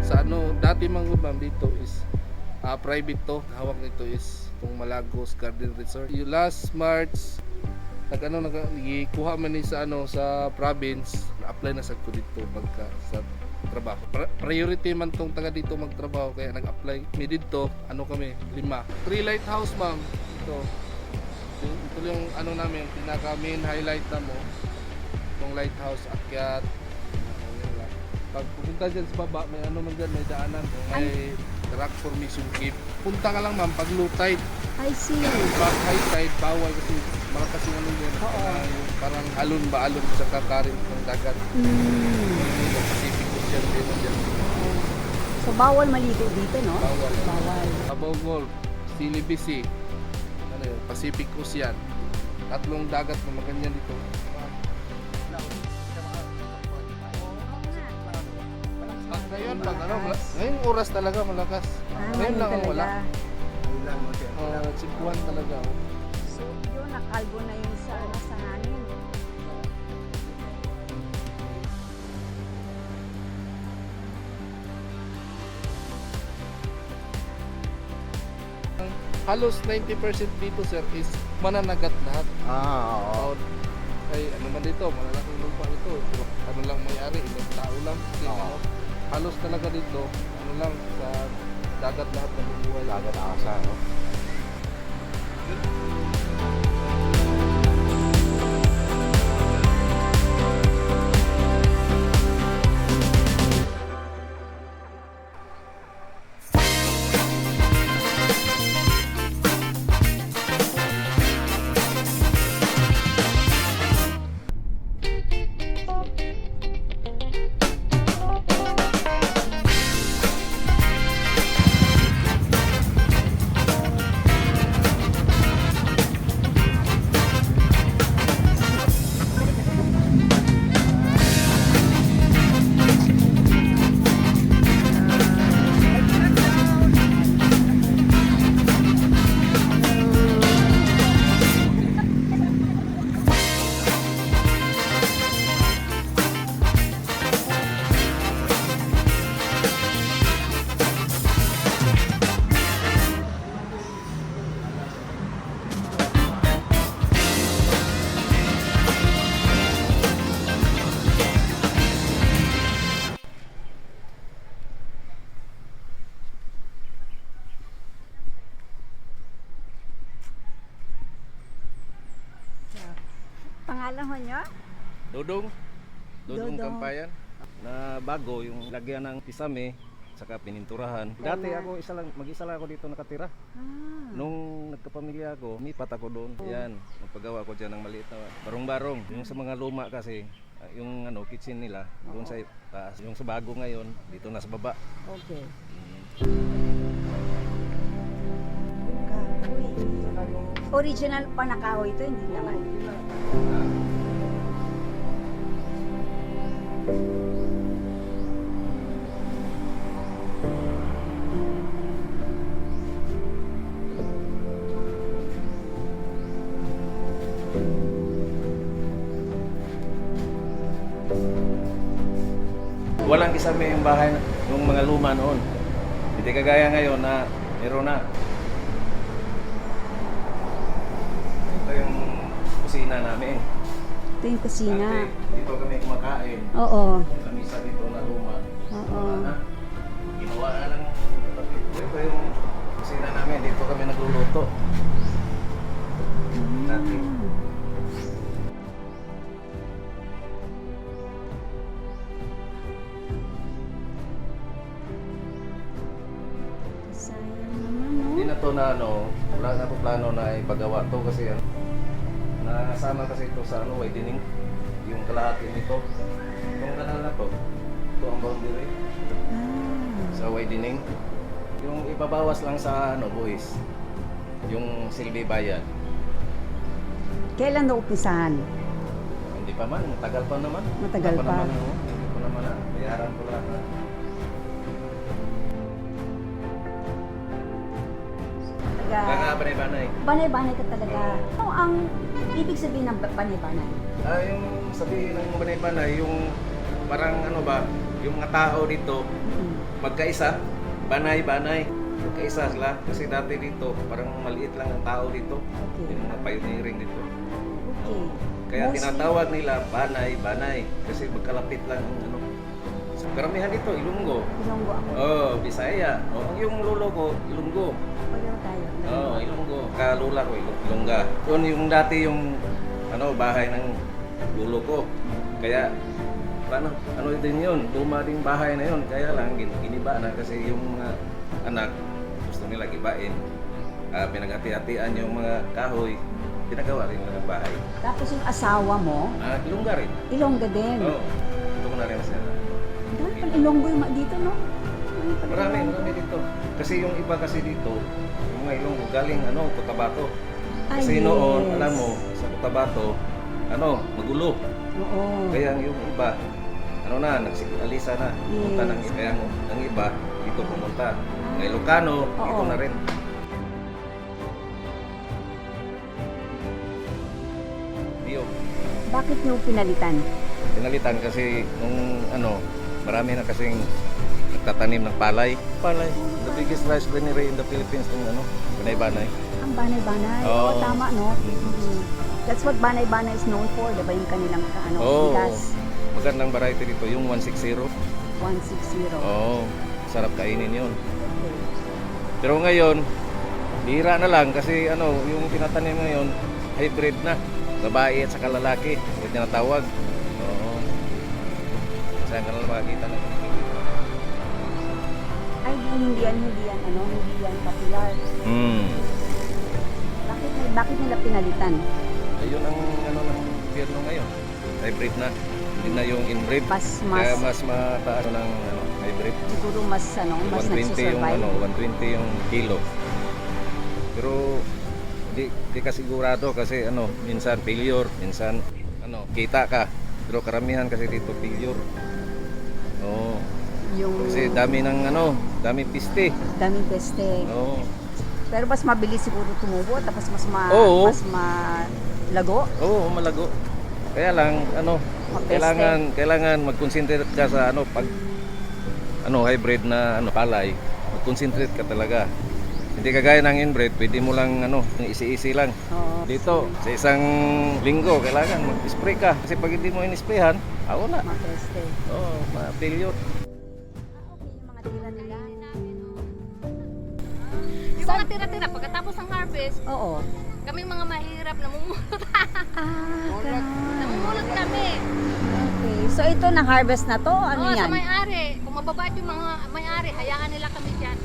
sa ano, dati mga ma'am dito is private to. Hawak nito is itong Malagos Garden Resort. Yung last March, nagkuha man ni sa ano sa province, na-apply na sa ko dito pagka sa trabaho. Priority man tong taga dito magtrabaho kaya nag-apply. Mi dito, ano kami, 5. 3 lighthouse ma'am. Ito yung ano namin, pinaka main highlight na mo. Itong lighthouse akyat. Yun lang. Pag pupunta dyan sa baba, may ano man dyan, may daanan. May rock formation cave. Punta ka lang ma'am pag low tide. I see. Pag high tide, bawal kasi malakas yung ano yan. Yung parang alon sa kakarin ng dagat. Yung Pacific Ocean din dyan. So, bawal maligo dito, no? Bawal. Bawal. Abogol, Silibisi, ano yun, Pacific Ocean. 3 dagat na maganyan dito. Ngayon, ngayong oras talaga malakas. Ngayon lang ang wala. Sipuan talaga. So, yun, nakalbo na yun sa, ano, sa hangin. Halos 90% dito sir is mananagat lahat. Oo. Ay ano man dito, malalaking lupa ito. Ano lang may-ari, ilang tao lang. Kasi, ano, halos talaga dito, ano lang, sa dagat lahat ng buhay. Dagat asa, no? Pangalan ho nyo? Dodong Dodong. Kampayan. Na bago yung lagyan ng pisame saka pininturahan. Dati ako mag-isa lang ako dito nakatira. Nung nagkapamilya ako, mipat ako doon. Yan, nagpagawa ko diyan ng maliit na barong-barong. Yung sa mga luma kasi, yung ano kitchen nila doon sa taas. Yung sa bago ngayon, dito na sa baba. Okay. Original pa na kahoy ito, hindi naman. Walang kisame yung bahay ng mga luma noon. Hindi kagaya ngayon na meron na. Ito yung kusina namin. Ito yung kusina. Dati, dito kami kumakain. Oo. Kami sa dito na luma. Oo. Wala na. Ginawa na lang. Ito yung kusina namin. Dito kami nagluluto. Dati. Sayang naman, no? Hindi na to na ano, wala na po plano na ipagawa to kasi ano, nasama kasi ito sa ano, widening. Yung kalahati nito. Itong kanal na to. Ito ang boundary. Sa widening. Yung ibabawas lang sa ano, buwis. Yung silbi bayan. Kailan naumpisahan? Hindi pa man, matagal pa naman. Matagal Wala pa. Naman, ano, hindi ko naman na, bayaran ko lang. Kaya nga banay-banay. Banay-banay ka talaga. Ano ang ibig sabihin ng banay-banay? Yung sabihin ng banay-banay, yung parang ano ba, yung mga tao dito, Mm. magkaisa, banay-banay. Magkaisa sila. Kasi dati dito, parang maliit lang ang tao dito. Okay. Yung mga pioneering dito. Okay. Kaya Mostly- tinatawag nila banay-banay. Kasi magkalapit lang ang ano. So, karamihan dito, Ilonggo. Ilonggo ako. Oh, Bisaya. Oh, yung lolo ko, Ilonggo. Pareho tayo. Oh, Ilonggo. Kalula ko, Ilongga. Yun yung dati yung bahay ng lolo ko. Kaya ano din yun, luma ding bahay na yun. Kaya lang, giniba na kasi yung mga anak, gusto nila gibain. Pinaghati-hatian yung mga kahoy, pinagawa rin ng bahay. Tapos yung asawa mo, Ilongga rin. Ilongga din. Oo, ito ko na rin siya. Dahil pala Ilonggo yung dito, no? Ano pala Marami Ilonggo? dito. Kasi yung iba kasi dito, yung mga Ilonggo galing Cotabato. Ah, Kasi noon, yes. alam mo, sa Cotabato, magulo. Oo. Kaya yung iba, nagsialisa na. Pumunta ng Yes. kaya ang iba, dito pumunta. Ng Ilocano, dito Oo. na rin. Diyo, Bakit niyo pinalitan? pinalitan kasi marami na kasing nagtatanim ng palay. Palay. The biggest rice granary in the Philippines ng Banay-Banay. Ang banay-banay. Oo. Oo, tama, no? Mhm. Mm. That's what banay-banay is known for, di ba? Yung kanilang Oo. bigas. Magandang variety dito, yung 160. 160. Oo. Sarap kainin yun. Okay. Pero ngayon, bihira na lang kasi yung tinatanim ngayon, hybrid na. Babae at saka lalaki, yung tinatawag. Oo. Saan ka na makikita na. Ay, hindi yan popular. Bakit nila pinalitan? Ayun ang ng gobyerno ngayon. Hybrid na. Hindi na yung inbreed. Kaya mas mataas ng hybrid. Siguro mas 120 yung nagsusurvive. 120 yung kilo. Pero di ka sigurado kasi minsan failure, minsan kita ka. Pero karamihan kasi dito failure. Oo. Yung Kasi dami dami piste. daming peste. Oo. Pero mas mabilis siguro tumubo, tapos Oo. mas malago. Oo, malago. Kaya lang Mapeste. kailangan mag-concentrate ka sa pag hybrid na palay. Mag-concentrate ka talaga. Hindi kagaya ng inbred, pwede mo lang isi-isi lang. Oo. Dito, sa isang linggo, kailangan mag-spray ka. Kasi pag hindi mo in-sprayhan, wala. Mapeste. Oo, ma-failure. Okay, yung mga tira nila. Yung mga tira-tira, pagkatapos ng harvest, Oo. kami mga mahirap, namumulot. Ganun. namumulot kami. Okay. So ito na harvest na to? Ano Oo, yan? sa may-ari. Kung mababait yung mga may-ari, hayaan nila kami dyan.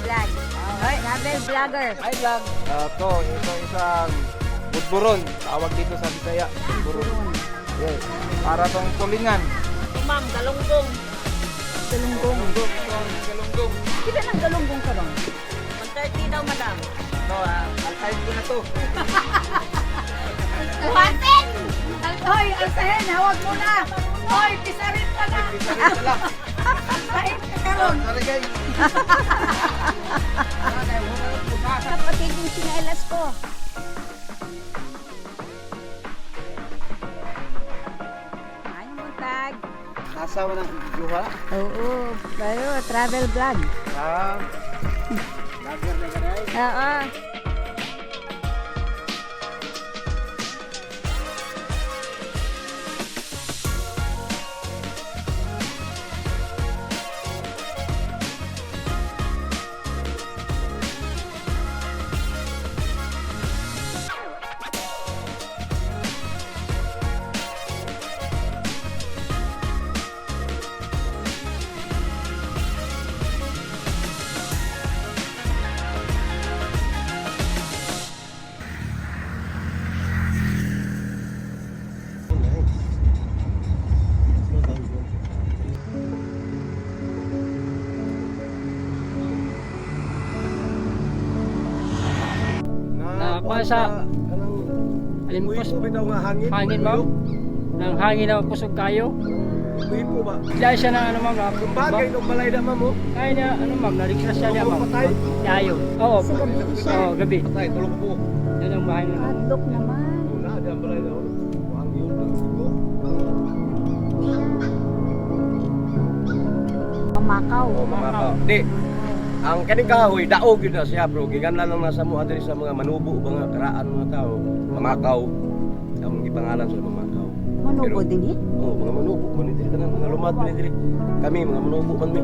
Vlog. Travel vlogger. Hi vlog. Ito isang budburon. Tawag dito sa Bisaya. Budburon. Yes. Para tong tulingan. Ma'am, galunggong. Galunggong. Galunggong. Kita ng galunggong ka lang. 130 daw, madam. Ito, al-type ko na to. Buhatin! Hoy, alsahin, hawag mo na. Hoy, pisarin ka na. Isa rin lang. Alsahin ka karon. Sorry guys. Kapatid yung sinelas ko. Ayun mo tag. Asawa ng Juha. Oo, pero travel vlog. Vlogger na ganay. Oo. kuha sa alimpos hangin ma'am. Nang hangin na pusog kayo. Dahil siya na ano ma'am, Bagay nung balay na ma'am oh. kaya niya ano ma'am, naligtas siya niya ma'am. Yayo. Oo. Oo, gabi. Patay, tulog po. Yan ang bahay nila. Adlok naman. Una, di ang balay na oh. Ang yun, ko. Mamakaw. Oh, mga ka. Di. Ang kaning kahoy, daog yun na siya bro. Giganlan lang nasa mga diri sa mga manubo, mga karaan mga tao. Mamakaw. Ang ipangalan sa mamakaw. Manubo din eh. Oh, mga manubo. Manitili ka na, mga lumad manitili. Kami, mga manubo man mi.